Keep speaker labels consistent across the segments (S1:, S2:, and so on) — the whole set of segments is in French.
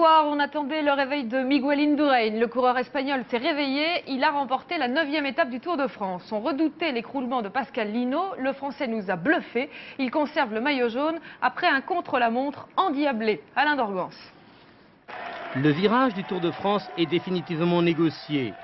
S1: soir, on attendait le réveil de Miguel Indurain. Le coureur espagnol s'est réveillé. Il a remporté la 9e étape du Tour de France. On redoutait l'écroulement de Pascal Lino. Le Français nous a bluffé. Il conserve le maillot jaune après un contre-la-montre endiablé. Alain Dorgans.
S2: Le virage du Tour de France est définitivement négocié.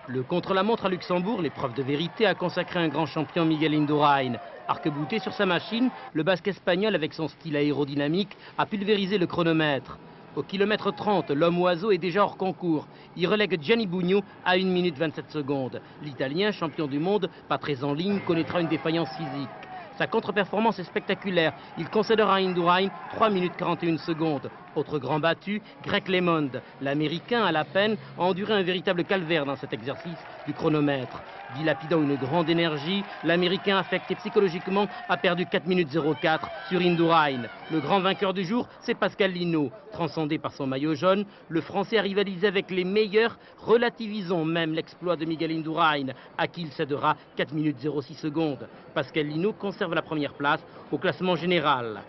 S2: Le contre-la-montre à Luxembourg, l'épreuve de vérité, a consacré un grand champion Miguel Indurain. Arc-bouté sur sa machine, le basque espagnol, avec son style aérodynamique, a pulvérisé le chronomètre. Au kilomètre 30, l'homme-oiseau est déjà hors concours. Il relègue Gianni Bugno à 1 minute 27 secondes. L'Italien, champion du monde, pas très en ligne, connaîtra une défaillance physique. Sa contre-performance est spectaculaire. Il concédera à Indurain 3 minutes 41 secondes. Autre grand battu, Greg LeMond. L'Américain, à la peine, a enduré un véritable calvaire dans cet exercice du chronomètre. Dilapidant une grande énergie, l'Américain affecté psychologiquement a perdu 4 minutes 04 sur Indurain. Le grand vainqueur du jour, c'est Pascal Lino. Transcendé par son maillot jaune, le Français a rivalisé avec les meilleurs, relativisons même l'exploit de Miguel Indurain, à qui il cédera 4 minutes 06 secondes. Pascal Lino conserve la première place au classement général.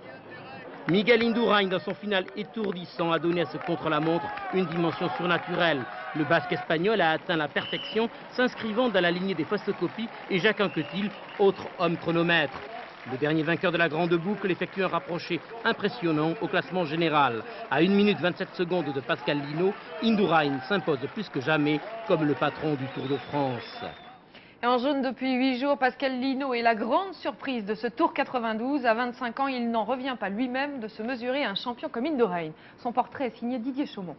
S2: Miguel Indurain, dans son final étourdissant, a donné à ce contre-la-montre une dimension surnaturelle. Le basque espagnol a atteint la perfection, s'inscrivant dans la lignée des fausses copies, et Jacques Anquetil, autre homme chronomètre. Le dernier vainqueur de la grande boucle effectue un rapproché impressionnant au classement général. À 1 minute 27 secondes de Pascal Lino, Indurain s'impose plus que jamais comme le patron du Tour de France.
S1: Et en jaune depuis 8 jours, Pascal Lino est la grande surprise de ce Tour 92. À 25 ans, il n'en revient pas lui-même de se mesurer à un champion comme Indurain. Son portrait est signé Didier Chaumont.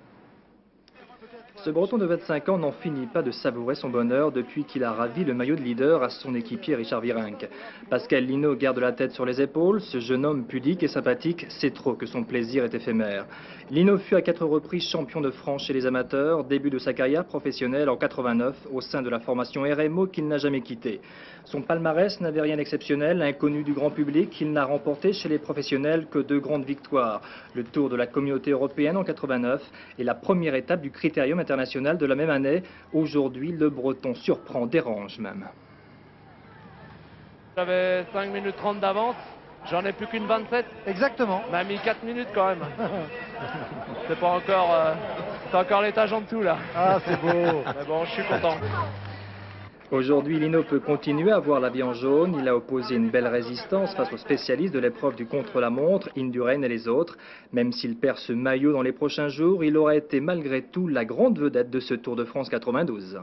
S3: Ce Breton de 25 ans n'en finit pas de savourer son bonheur depuis qu'il a ravi le maillot de leader à son équipier Richard Virenque. Pascal Lino garde la tête sur les épaules. Ce jeune homme pudique et sympathique sait trop que son plaisir est éphémère. Lino fut à 4 reprises champion de France chez les amateurs, début de sa carrière professionnelle en 89 au sein de la formation RMO qu'il n'a jamais quittée. Son palmarès n'avait rien d'exceptionnel, inconnu du grand public. Il n'a remporté chez les professionnels que 2 grandes victoires. Le Tour de la Communauté européenne en 89 et la première étape du Critérium international de la même année. Aujourd'hui, le Breton surprend, dérange même.
S4: J'avais 5 minutes 30 d'avance, j'en ai plus qu'une 27.
S5: Exactement.
S4: M'a mis 4 minutes quand même. C'est pas encore, c'est encore l'étage en dessous là.
S5: Ah, c'est beau.
S4: Mais bon, je suis content.
S3: Aujourd'hui, Lino peut continuer à voir la vie en jaune. Il a opposé une belle résistance face aux spécialistes de l'épreuve du contre-la-montre, Indurain et les autres. Même s'il perd ce maillot dans les prochains jours, il aura été malgré tout la grande vedette de ce Tour de France 92.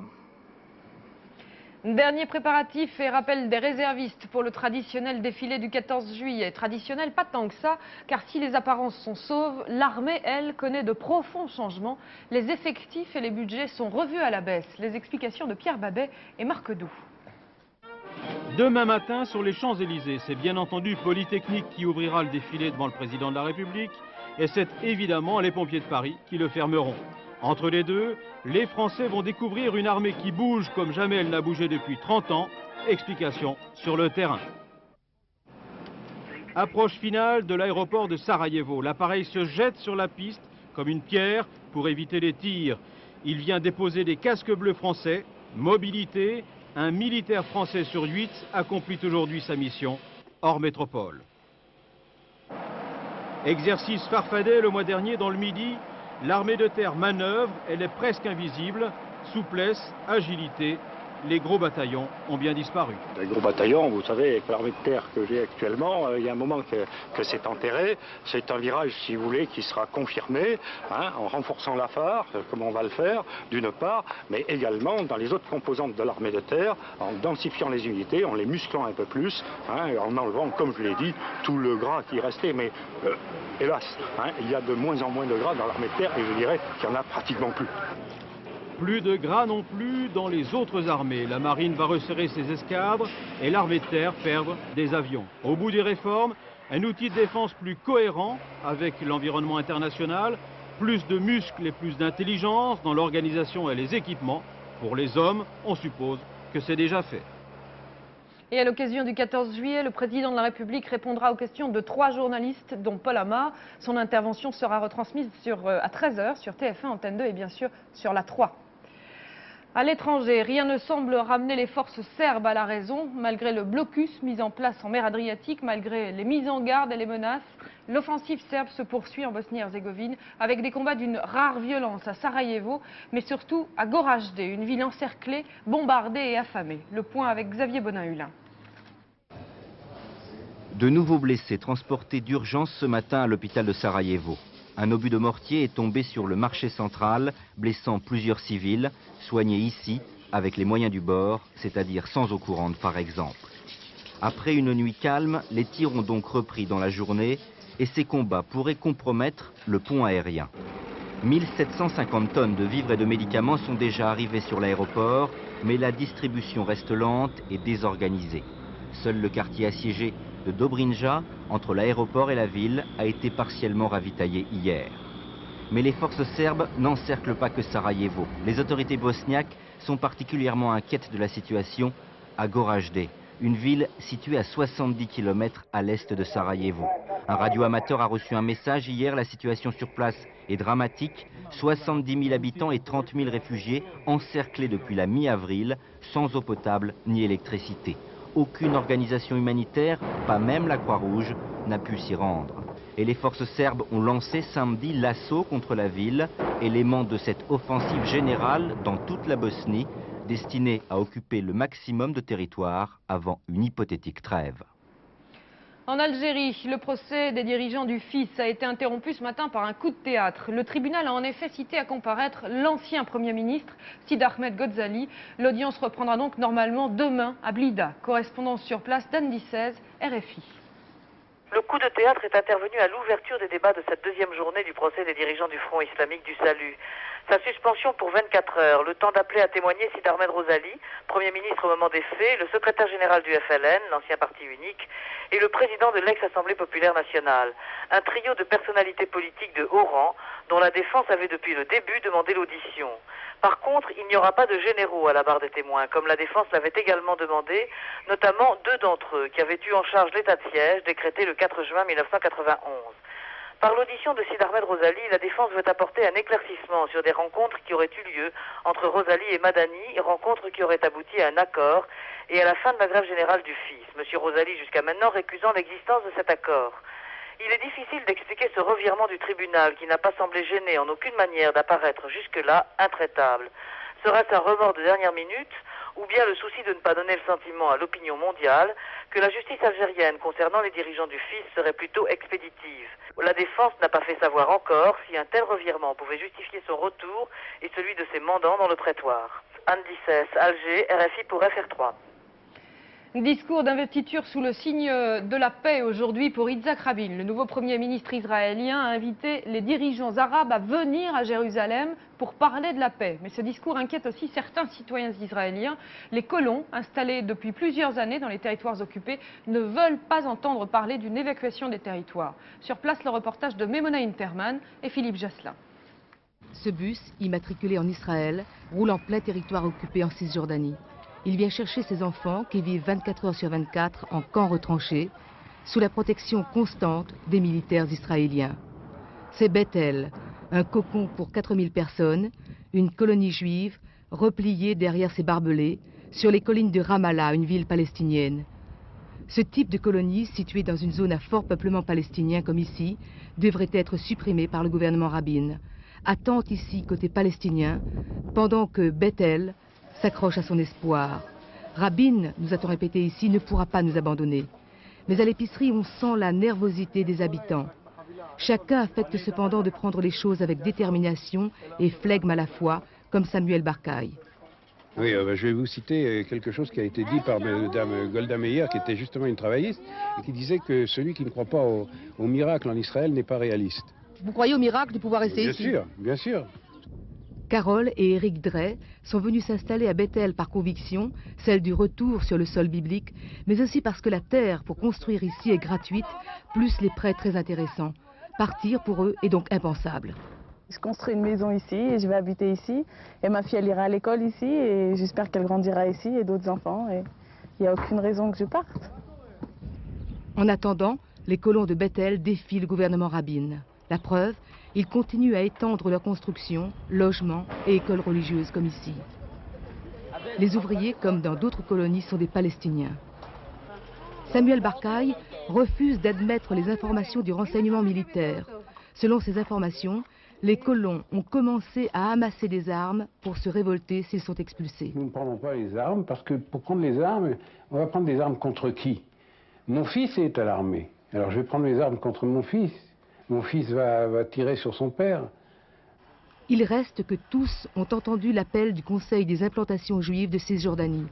S1: Dernier préparatif et rappel des réservistes pour le traditionnel défilé du 14 juillet. Traditionnel, pas tant que ça, car si les apparences sont sauves, l'armée, elle, connaît de profonds changements. Les effectifs et les budgets sont revus à la baisse. Les explications de Pierre Babet et Marc Doux.
S6: Demain matin, sur les Champs-Élysées, c'est bien entendu Polytechnique qui ouvrira le défilé devant le président de la République, et c'est évidemment les pompiers de Paris qui le fermeront. Entre les deux, les Français vont découvrir une armée qui bouge comme jamais elle n'a bougé depuis 30 ans. Explication sur le terrain. Approche finale de l'aéroport de Sarajevo. L'appareil se jette sur la piste comme une pierre pour éviter les tirs. Il vient déposer des casques bleus français. Mobilité, un militaire français sur 8 accomplit aujourd'hui sa mission hors métropole. Exercice farfadet le mois dernier dans le Midi. L'armée de terre manœuvre, elle est presque invisible, souplesse, agilité, les gros bataillons ont bien disparu.
S7: Les gros bataillons, vous savez, avec l'armée de terre que j'ai actuellement, il y a un moment que c'est enterré. C'est un virage, si vous voulez, qui sera confirmé, hein, en renforçant la phare, comme on va le faire, d'une part, mais également dans les autres composantes de l'armée de terre, en densifiant les unités, en les musclant un peu plus, hein, en enlevant, comme je l'ai dit, tout le gras qui restait. Mais hélas, hein, il y a de moins en moins de gras dans l'armée de terre, et je dirais qu'il n'y en a pratiquement plus.
S6: Plus de gras non plus dans les autres armées. La marine va resserrer ses escadres et l'armée de terre perdre des avions. Au bout des réformes, un outil de défense plus cohérent avec l'environnement international, plus de muscles et plus d'intelligence dans l'organisation et les équipements. Pour les hommes, on suppose que c'est déjà fait.
S1: Et à l'occasion du 14 juillet, le président de la République répondra aux questions de 3 journalistes, dont Paul Amar. Son intervention sera retransmise à 13 h sur TF1, Antenne 2 et bien sûr sur la 3. À l'étranger, rien ne semble ramener les forces serbes à la raison. Malgré le blocus mis en place en mer Adriatique, malgré les mises en garde et les menaces, l'offensive serbe se poursuit en Bosnie-Herzégovine avec des combats d'une rare violence à Sarajevo, mais surtout à Goražde, une ville encerclée, bombardée et affamée. Le point avec Xavier Bonin-Hulin.
S5: De nouveaux blessés transportés d'urgence ce matin à l'hôpital de Sarajevo. Un obus de mortier est tombé sur le marché central, blessant plusieurs civils, soignés ici avec les moyens du bord, c'est-à-dire sans eau courante par exemple. Après une nuit calme, les tirs ont donc repris dans la journée et ces combats pourraient compromettre le pont aérien. 1750 tonnes de vivres et de médicaments sont déjà arrivés sur l'aéroport, mais la distribution reste lente et désorganisée. Seul le quartier assiégé de Dobrinja, entre l'aéroport et la ville, a été partiellement ravitaillé hier. Mais les forces serbes n'encerclent pas que Sarajevo. Les autorités bosniaques sont particulièrement inquiètes de la situation à Goražde, une ville située à 70 km à l'est de Sarajevo. Un radioamateur a reçu un message hier, la situation sur place est dramatique. 70 000 habitants et 30 000 réfugiés encerclés depuis la mi-avril, sans eau potable ni électricité. Aucune organisation humanitaire, pas même la Croix-Rouge, n'a pu s'y rendre. Et les forces serbes ont lancé samedi l'assaut contre la ville, élément de cette offensive générale dans toute la Bosnie, destinée à occuper le maximum de territoire avant une hypothétique trêve.
S1: En Algérie, le procès des dirigeants du FIS a été interrompu ce matin par un coup de théâtre. Le tribunal a en effet cité à comparaître l'ancien Premier ministre, Sid Ahmed Ghazali. L'audience reprendra donc normalement demain à Blida. Correspondance sur place d'Andy 16, RFI.
S8: Le coup de théâtre est intervenu à l'ouverture des débats de cette deuxième journée du procès des dirigeants du Front islamique du Salut. Sa suspension pour 24 heures, le temps d'appeler à témoigner Sid Ahmed Ghazali, Premier ministre au moment des faits, le secrétaire général du FLN, l'ancien parti unique, et le président de l'ex-Assemblée populaire nationale. Un trio de personnalités politiques de haut rang, dont la défense avait depuis le début demandé l'audition. Par contre, il n'y aura pas de généraux à la barre des témoins, comme la défense l'avait également demandé, notamment deux d'entre eux, qui avaient eu en charge l'état de siège décrété le 4 juin 1991. Par l'audition de Sid Ahmed Ghazali, la défense veut apporter un éclaircissement sur des rencontres qui auraient eu lieu entre Ghazali et Madani, rencontres qui auraient abouti à un accord et à la fin de la grève générale du FIS. Monsieur Ghazali, jusqu'à maintenant, récusant l'existence de cet accord. Il est difficile d'expliquer ce revirement du tribunal qui n'a pas semblé gêné en aucune manière d'apparaître jusque-là intraitable. Serait-ce un remords de dernière minute ou bien le souci de ne pas donner le sentiment à l'opinion mondiale que la justice algérienne concernant les dirigeants du FIS serait plutôt expéditive? La défense n'a pas fait savoir encore si un tel revirement pouvait justifier son retour et celui de ses mandants dans le prétoire. Anne Dissès, Alger, RFI pour FR3.
S1: Discours d'investiture sous le signe de la paix aujourd'hui pour Yitzhak Rabin. Le nouveau Premier ministre israélien a invité les dirigeants arabes à venir à Jérusalem pour parler de la paix. Mais ce discours inquiète aussi certains citoyens israéliens. Les colons, installés depuis plusieurs années dans les territoires occupés, ne veulent pas entendre parler d'une évacuation des territoires. Sur place, le reportage de Memona Interman et Philippe Jasselin.
S9: Ce bus, immatriculé en Israël, roule en plein territoire occupé en Cisjordanie. Il vient chercher ses enfants qui vivent 24 heures sur 24 en camps retranchés, sous la protection constante des militaires israéliens. C'est Bethel, un cocon pour 4000 personnes, une colonie juive repliée derrière ses barbelés, sur les collines de Ramallah, une ville palestinienne. Ce type de colonie, située dans une zone à fort peuplement palestinien comme ici, devrait être supprimé par le gouvernement Rabin. Attente ici côté palestinien, pendant que Bethel s'accroche à son espoir. Rabin, nous a-t-on répété ici, ne pourra pas nous abandonner. Mais à l'épicerie, on sent la nervosité des habitants. Chacun affecte cependant de prendre les choses avec détermination et flegme à la fois, comme Samuel Barcaï.
S10: Oui, je vais vous citer quelque chose qui a été dit par Mme Golda Meir, qui était justement une travailliste, et qui disait que celui qui ne croit pas au miracle en Israël n'est pas réaliste.
S9: Vous croyez au miracle de pouvoir rester ici?
S10: Bien sûr, bien sûr.
S9: Carole et Éric Drey sont venus s'installer à Bethel par conviction, celle du retour sur le sol biblique, mais aussi parce que la terre pour construire ici est gratuite, plus les prêts très intéressants. Partir pour eux est donc impensable.
S11: Je construis une maison ici et je vais habiter ici. Et ma fille, elle ira à l'école ici et j'espère qu'elle grandira ici et d'autres enfants. Et il n'y a aucune raison que je parte.
S9: En attendant, les colons de Bethel défient le gouvernement Rabin. La preuve, ils continuent à étendre leur construction, logements et écoles religieuses comme ici. Les ouvriers, comme dans d'autres colonies, sont des Palestiniens. Samuel Barcaï refuse d'admettre les informations du renseignement militaire. Selon ces informations, les colons ont commencé à amasser des armes pour se révolter s'ils sont expulsés.
S10: Nous ne prenons pas les armes parce que pour prendre les armes, on va prendre des armes contre qui? Mon fils est à l'armée. Alors je vais prendre les armes contre mon fils. Mon fils va tirer sur son père.
S9: Il reste que tous ont entendu l'appel du Conseil des implantations juives de Cisjordanie.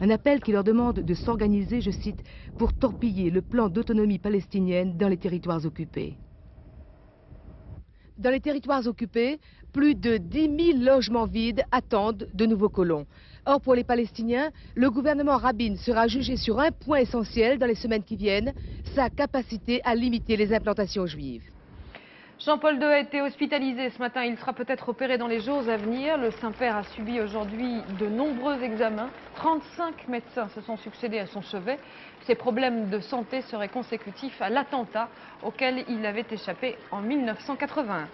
S9: Un appel qui leur demande de s'organiser, je cite, pour torpiller le plan d'autonomie palestinienne dans les territoires occupés. Dans les territoires occupés, plus de 10 000 logements vides attendent de nouveaux colons. Or, pour les Palestiniens, le gouvernement Rabin sera jugé sur un point essentiel dans les semaines qui viennent, sa capacité à limiter les implantations juives.
S1: Jean-Paul II a été hospitalisé ce matin. Il sera peut-être opéré dans les jours à venir. Le Saint-Père a subi aujourd'hui de nombreux examens. 35 médecins se sont succédés à son chevet. Ses problèmes de santé seraient consécutifs à l'attentat auquel il avait échappé en 1981.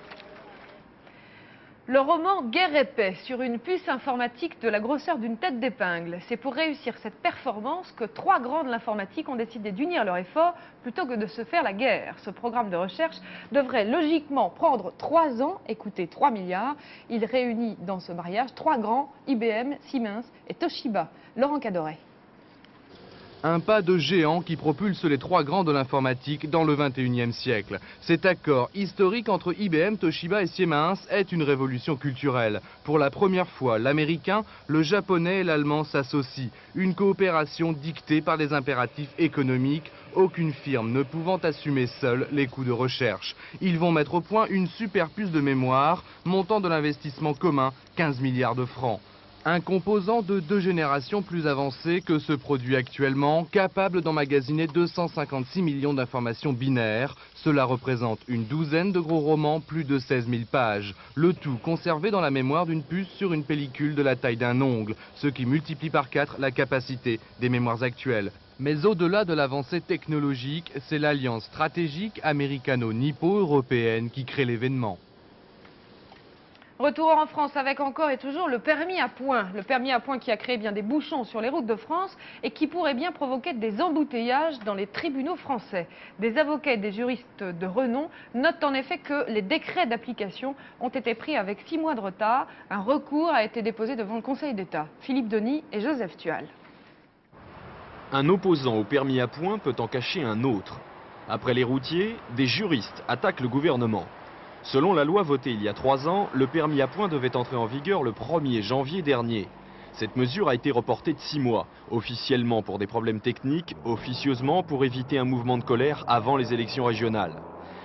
S1: Le roman Guerre et paix sur une puce informatique de la grosseur d'une tête d'épingle. C'est pour réussir cette performance que 3 grands de l'informatique ont décidé d'unir leurs efforts plutôt que de se faire la guerre. Ce programme de recherche devrait logiquement prendre 3 ans et coûter 3 milliards. Il réunit dans ce mariage 3 grands, IBM, Siemens et Toshiba. Laurent Cadoret.
S12: Un pas de géant qui propulse les 3 grands de l'informatique dans le 21e siècle. Cet accord historique entre IBM, Toshiba et Siemens est une révolution culturelle. Pour la première fois, l'américain, le japonais et l'allemand s'associent. Une coopération dictée par les impératifs économiques, aucune firme ne pouvant assumer seule les coûts de recherche. Ils vont mettre au point une super puce de mémoire, montant de l'investissement commun 15 milliards de francs. Un composant de 2 générations plus avancé que ce produit actuellement, capable d'emmagasiner 256 millions d'informations binaires. Cela représente une douzaine de gros romans, plus de 16 000 pages. Le tout conservé dans la mémoire d'une puce sur une pellicule de la taille d'un ongle, ce qui multiplie par 4 la capacité des mémoires actuelles. Mais au-delà de l'avancée technologique, c'est l'alliance stratégique américano-nippo-européenne qui crée l'événement.
S1: Retour en France avec encore et toujours le permis à points. Le permis à points qui a créé bien des bouchons sur les routes de France et qui pourrait bien provoquer des embouteillages dans les tribunaux français. Des avocats et des juristes de renom notent en effet que les décrets d'application ont été pris avec 6 mois de retard. Un recours a été déposé devant le Conseil d'État. Philippe Denis et Joseph Tual.
S13: Un opposant au permis à points peut en cacher un autre. Après les routiers, des juristes attaquent le gouvernement. Selon la loi votée il y a 3 ans, le permis à points devait entrer en vigueur le 1er janvier dernier. Cette mesure a été reportée de 6 mois, officiellement pour des problèmes techniques, officieusement pour éviter un mouvement de colère avant les élections régionales.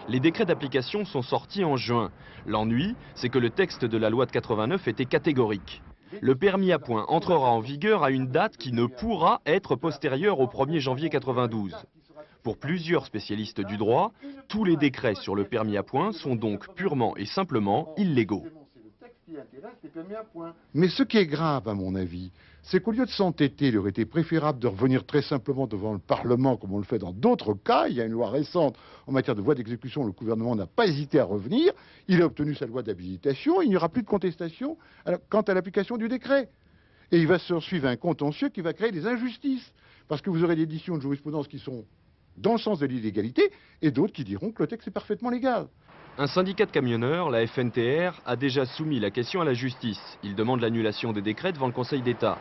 S13: Les décrets d'application sont sortis en juin. L'ennui, c'est que le texte de la loi de 89 était catégorique. Le permis à points entrera en vigueur à une date qui ne pourra être postérieure au 1er janvier 92. Pour plusieurs spécialistes du droit, tous les décrets sur le permis à points sont donc purement et simplement illégaux.
S14: Mais ce qui est grave, à mon avis, c'est qu'au lieu de s'entêter, il aurait été préférable de revenir très simplement devant le Parlement, comme on le fait dans d'autres cas. Il y a une loi récente en matière de voie d'exécution, le gouvernement n'a pas hésité à revenir. Il a obtenu sa loi d'habilitation, il n'y aura plus de contestation quant à l'application du décret. Et il va se suivre un contentieux qui va créer des injustices, parce que vous aurez des décisions de jurisprudence qui sont dans le sens de l'illégalité, et d'autres qui diront que le texte est parfaitement légal.
S13: Un syndicat de camionneurs, la FNTR, a déjà soumis la question à la justice. Il demande l'annulation des décrets devant le Conseil d'État.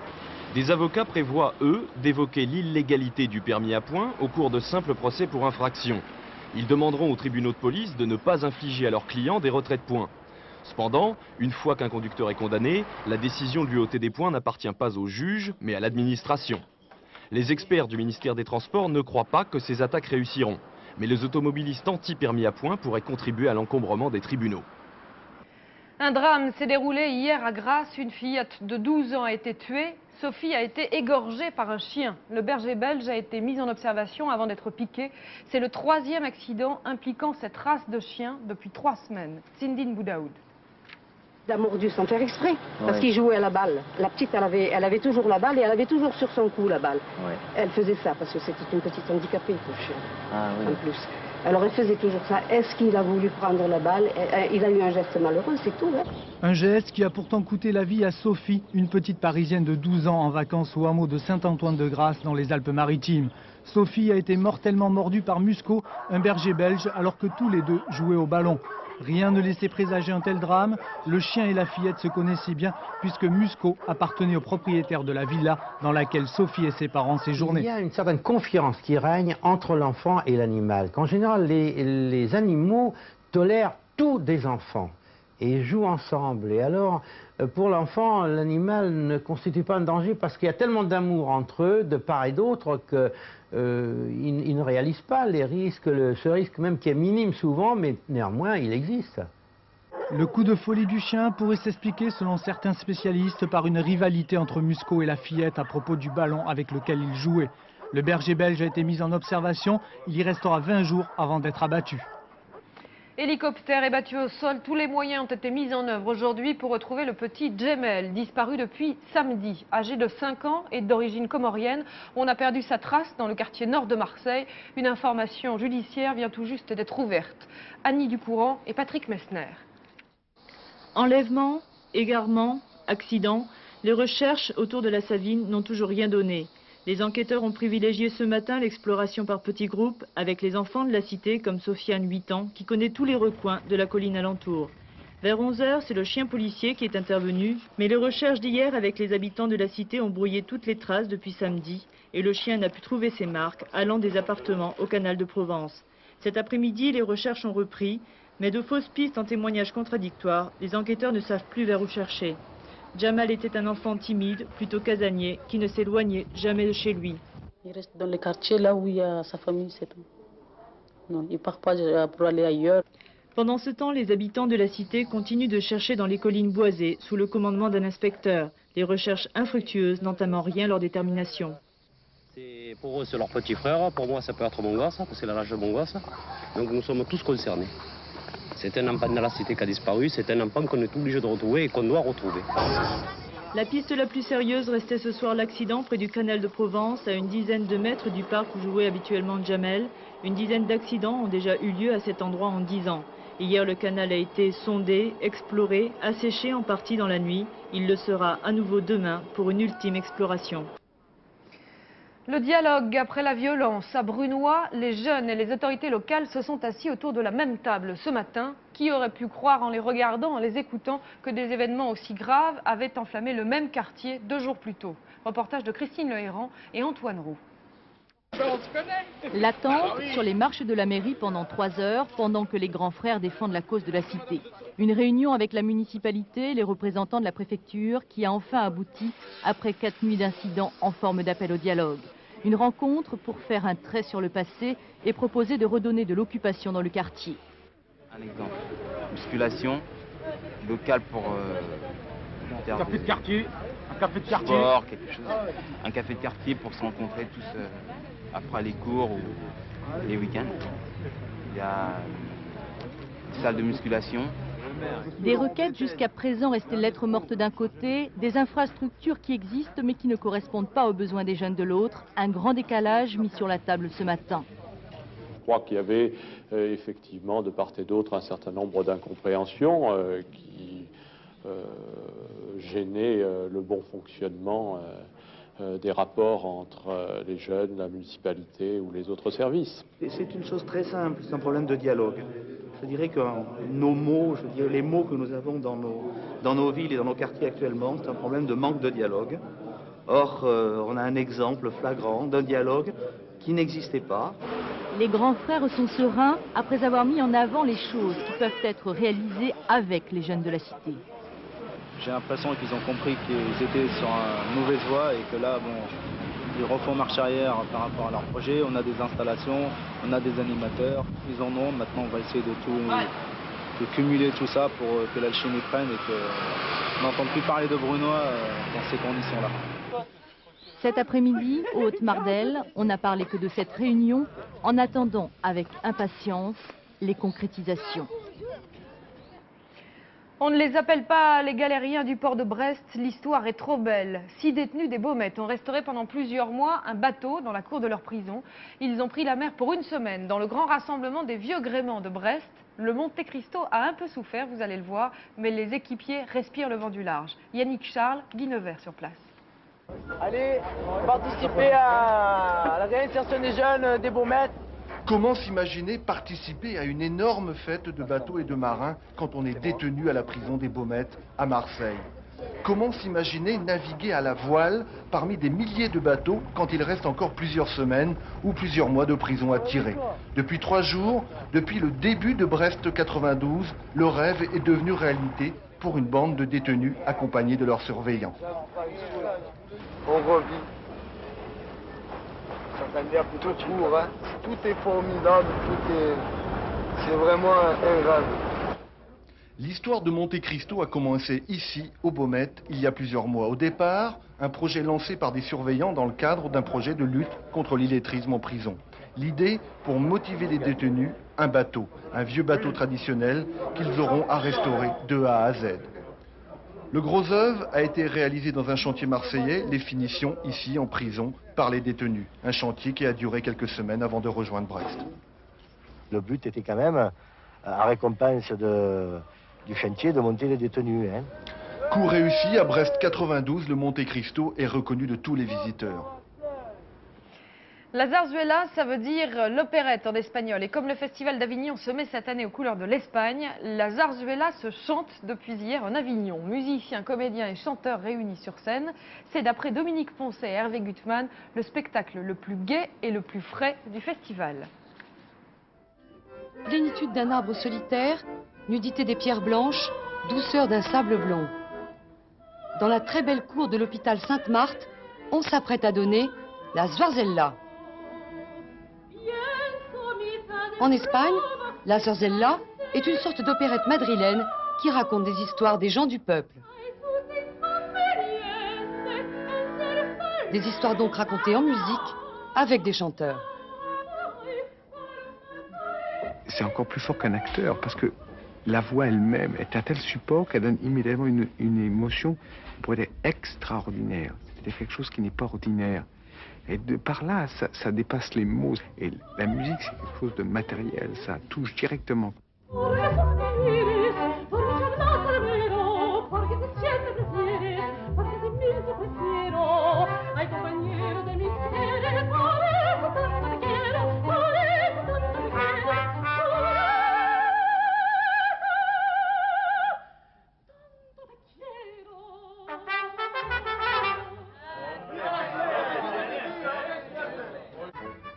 S13: Des avocats prévoient, eux, d'évoquer l'illégalité du permis à points au cours de simples procès pour infraction. Ils demanderont aux tribunaux de police de ne pas infliger à leurs clients des retraits de points. Cependant, une fois qu'un conducteur est condamné, la décision de lui ôter des points n'appartient pas au juge, mais à l'administration. Les experts du ministère des Transports ne croient pas que ces attaques réussiront. Mais les automobilistes anti-permis à points pourraient contribuer à l'encombrement des tribunaux.
S1: Un drame s'est déroulé hier à Grasse. Une fillette de 12 ans a été tuée. Sophie a été égorgée par un chien. Le berger belge a été mis en observation avant d'être piqué. C'est le 3e accident impliquant cette race de chien depuis 3 semaines. Sindine Boudaoud.
S15: Il a mordu sans faire exprès, parce qu'il jouait à la balle. La petite, elle avait toujours la balle et elle avait toujours sur son cou la balle. Ouais. Elle faisait ça parce que c'était une petite handicapée, le chien, en plus. Alors il faisait toujours ça. Est-ce qu'il a voulu prendre la balle? Il a eu un geste malheureux, c'est tout. Hein.
S16: Un geste qui a pourtant coûté la vie à Sophie, une petite Parisienne de 12 ans en vacances au hameau de Saint-Antoine-de-Grâce dans les Alpes-Maritimes. Sophie a été mortellement mordue par Musco, un berger belge, alors que tous les deux jouaient au ballon. Rien ne laissait présager un tel drame. Le chien et la fillette se connaissaient bien puisque Musco appartenait au propriétaire de la villa dans laquelle Sophie et ses parents séjournaient.
S17: Il y a une certaine confiance qui règne entre l'enfant et l'animal. Qu'en général, les animaux tolèrent tous des enfants et jouent ensemble. Et alors, pour l'enfant, l'animal ne constitue pas un danger parce qu'il y a tellement d'amour entre eux, de part et d'autre, qu'ils ne réalisent pas les risques, ce risque même qui est minime souvent, mais néanmoins, il existe.
S16: Le coup de folie du chien pourrait s'expliquer, selon certains spécialistes, par une rivalité entre Musco et la fillette à propos du ballon avec lequel il jouait. Le berger belge a été mis en observation. Il y restera 20 jours avant d'être abattu.
S1: Hélicoptère est battu au sol. Tous les moyens ont été mis en œuvre aujourd'hui pour retrouver le petit Djemel, disparu depuis samedi. Âgé de 5 ans et d'origine comorienne, on a perdu sa trace dans le quartier nord de Marseille. Une information judiciaire vient tout juste d'être ouverte. Annie Ducourant et Patrick Messner.
S18: Enlèvement, égarement, accident, les recherches autour de la Savine n'ont toujours rien donné. Les enquêteurs ont privilégié ce matin l'exploration par petits groupes avec les enfants de la cité comme Sofiane, 8 ans, qui connaît tous les recoins de la colline alentour. Vers 11 h, c'est le chien policier qui est intervenu, mais les recherches d'hier avec les habitants de la cité ont brouillé toutes les traces depuis samedi et le chien n'a pu trouver ses marques allant des appartements au canal de Provence. Cet après-midi, les recherches ont repris, mais de fausses pistes en témoignages contradictoires, les enquêteurs ne savent plus vers où chercher. Jamal était un enfant timide, plutôt casanier, qui ne s'éloignait jamais de chez lui.
S19: Il reste dans les quartiers là où il y a sa famille, c'est tout. Non, il ne part pas pour aller ailleurs.
S18: Pendant ce temps, les habitants de la cité continuent de chercher dans les collines boisées, sous le commandement d'un inspecteur. Les recherches infructueuses n'entament rien leur détermination.
S20: Pour eux, c'est leur petit frère. Pour moi, ça peut être mon gosse, parce que c'est l'âge de mon gosse. Donc nous sommes tous concernés. C'est un enfant de la cité qui a disparu, c'est un enfant qu'on est obligé de retrouver et qu'on doit retrouver.
S18: La piste la plus sérieuse restait ce soir l'accident près du canal de Provence, à une dizaine de mètres du parc où jouait habituellement Djamel. Une dizaine d'accidents ont déjà eu lieu à cet endroit en 10 ans. Hier, le canal a été sondé, exploré, asséché en partie dans la nuit. Il le sera à nouveau demain pour une ultime exploration.
S1: Le dialogue après la violence à Brunoy, les jeunes et les autorités locales se sont assis autour de la même table ce matin. Qui aurait pu croire en les regardant, en les écoutant, que des événements aussi graves avaient enflammé le même quartier 2 jours plus tôt. Reportage de Christine Lehéran et Antoine Roux.
S21: L'attente sur les marches de la mairie pendant 3 heures, pendant que les grands frères défendent la cause de la cité. Une réunion avec la municipalité, les représentants de la préfecture, qui a enfin abouti après 4 nuits d'incidents en forme d'appel au dialogue. Une rencontre pour faire un trait sur le passé et proposer de redonner de l'occupation dans le quartier.
S22: Un exemple, musculation, local pour
S23: un café de quartier,
S22: sport, quelque chose, un café de quartier pour se rencontrer tous après les cours ou les week-ends. Il y a une salle de musculation.
S21: Des requêtes jusqu'à présent restées lettres mortes d'un côté, des infrastructures qui existent mais qui ne correspondent pas aux besoins des jeunes de l'autre, un grand décalage mis sur la table ce matin.
S24: Je crois qu'il y avait effectivement de part et d'autre un certain nombre d'incompréhensions qui gênaient le bon fonctionnement des rapports entre les jeunes, la municipalité ou les autres services.
S25: C'est une chose très simple, c'est un problème de dialogue. Je dirais que nos mots, les mots que nous avons dans nos villes et dans nos quartiers actuellement, c'est un problème de manque de dialogue. Or, on a un exemple flagrant d'un dialogue qui n'existait pas.
S21: Les grands frères sont sereins après avoir mis en avant les choses qui peuvent être réalisées avec les jeunes de la cité.
S26: J'ai l'impression qu'ils ont compris qu'ils étaient sur une mauvaise voie et que là, bon, ils refont marche arrière par rapport à leur projet. On a des installations, on a des animateurs, ils en ont. Maintenant, on va essayer de cumuler tout ça pour que l'alchimie prenne et qu'on n'entende plus parler de Brunoy dans ces conditions-là.
S21: Cet après-midi, au Haute-Mardelle, on n'a parlé que de cette réunion, en attendant avec impatience les concrétisations.
S1: On ne les appelle pas les galériens du port de Brest, l'histoire est trop belle. 6 détenus des Baumettes ont restauré pendant plusieurs mois un bateau dans la cour de leur prison. Ils ont pris la mer pour une semaine dans le grand rassemblement des vieux gréments de Brest. Le Monte Cristo a un peu souffert, vous allez le voir, mais les équipiers respirent le vent du large. Yannick Charles, Guy Nevers sur place.
S2: Allez, participer à la réinsertion des jeunes des Baumettes.
S3: Comment s'imaginer participer à une énorme fête de bateaux et de marins quand on est détenu à la prison des Baumettes à Marseille? Comment s'imaginer naviguer à la voile parmi des milliers de bateaux quand il reste encore plusieurs semaines ou plusieurs mois de prison à tirer? Depuis 3 jours, depuis le début de Brest 92, le rêve est devenu réalité pour une bande de détenus accompagnés de leurs surveillants.
S2: On revit. Tout court, hein. Tout est formidable, c'est vraiment un rêve.
S3: L'histoire de Monte Cristo a commencé ici, aux Baumettes, il y a plusieurs mois. Au départ, un projet lancé par des surveillants dans le cadre d'un projet de lutte contre l'illettrisme en prison. L'idée, pour motiver les détenus, un bateau, un vieux bateau traditionnel qu'ils auront à restaurer de A à Z. Le gros œuvre a été réalisé dans un chantier marseillais, les finitions ici en prison par les détenus. Un chantier qui a duré quelques semaines avant de rejoindre Brest.
S4: Le but était quand même, à récompense du chantier, de monter les détenus. Hein.
S3: Coup réussi à Brest 92, le Monte Cristo est reconnu de tous les visiteurs.
S1: La zarzuela, ça veut dire l'opérette en espagnol. Et comme le Festival d'Avignon se met cette année aux couleurs de l'Espagne, la zarzuela se chante depuis hier en Avignon. Musiciens, comédiens et chanteurs réunis sur scène. C'est d'après Dominique Poncet et Hervé Gutmann, le spectacle le plus gai et le plus frais du festival.
S9: Plénitude d'un arbre solitaire, nudité des pierres blanches, douceur d'un sable blond. Dans la très belle cour de l'hôpital Sainte-Marthe, on s'apprête à donner la Zwarzella. En Espagne, la Zwarzella est une sorte d'opérette madrilène qui raconte des histoires des gens du peuple. Des histoires donc racontées en musique avec des chanteurs.
S5: C'est encore plus fort qu'un acteur parce que la voix elle-même est un tel support qu'elle donne immédiatement une émotion qui pourrait être extraordinaire. C'est quelque chose qui n'est pas ordinaire. Et par là, ça dépasse les mots. Et la musique, c'est quelque chose de matériel, ça touche directement.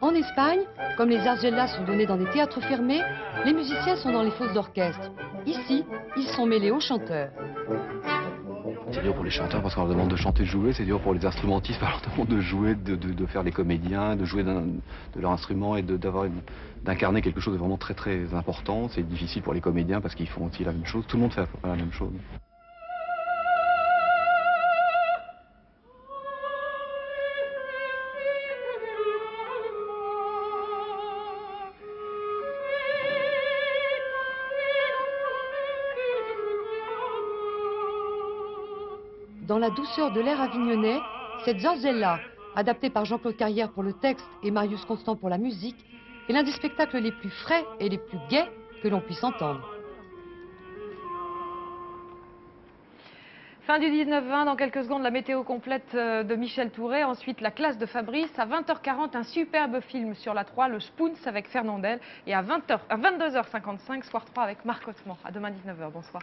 S9: En Espagne, comme les zarzuelas sont données dans des théâtres fermés, les musiciens sont dans les fosses d'orchestre. Ici, ils sont mêlés aux chanteurs.
S6: C'est dur pour les chanteurs parce qu'on leur demande de chanter, de jouer. C'est dur pour les instrumentistes, on leur demande de jouer, de faire les comédiens, de jouer de leur instrument et d'incarner quelque chose de vraiment très très important. C'est difficile pour les comédiens parce qu'ils font aussi la même chose. Tout le monde fait la même chose.
S9: Dans la douceur de l'air avignonnais, cette Zwarzella, adaptée par Jean-Claude Carrière pour le texte et Marius Constant pour la musique, est l'un des spectacles les plus frais et les plus gais que l'on puisse entendre.
S1: Fin du 19-20, dans quelques secondes, la météo complète de Michel Touré. Ensuite, la classe de Fabrice. À 20h40, un superbe film sur la 3, le Spoons avec Fernandel. Et à 22h55, Soir 3 avec Marc Haussmann. À demain 19h. Bonsoir.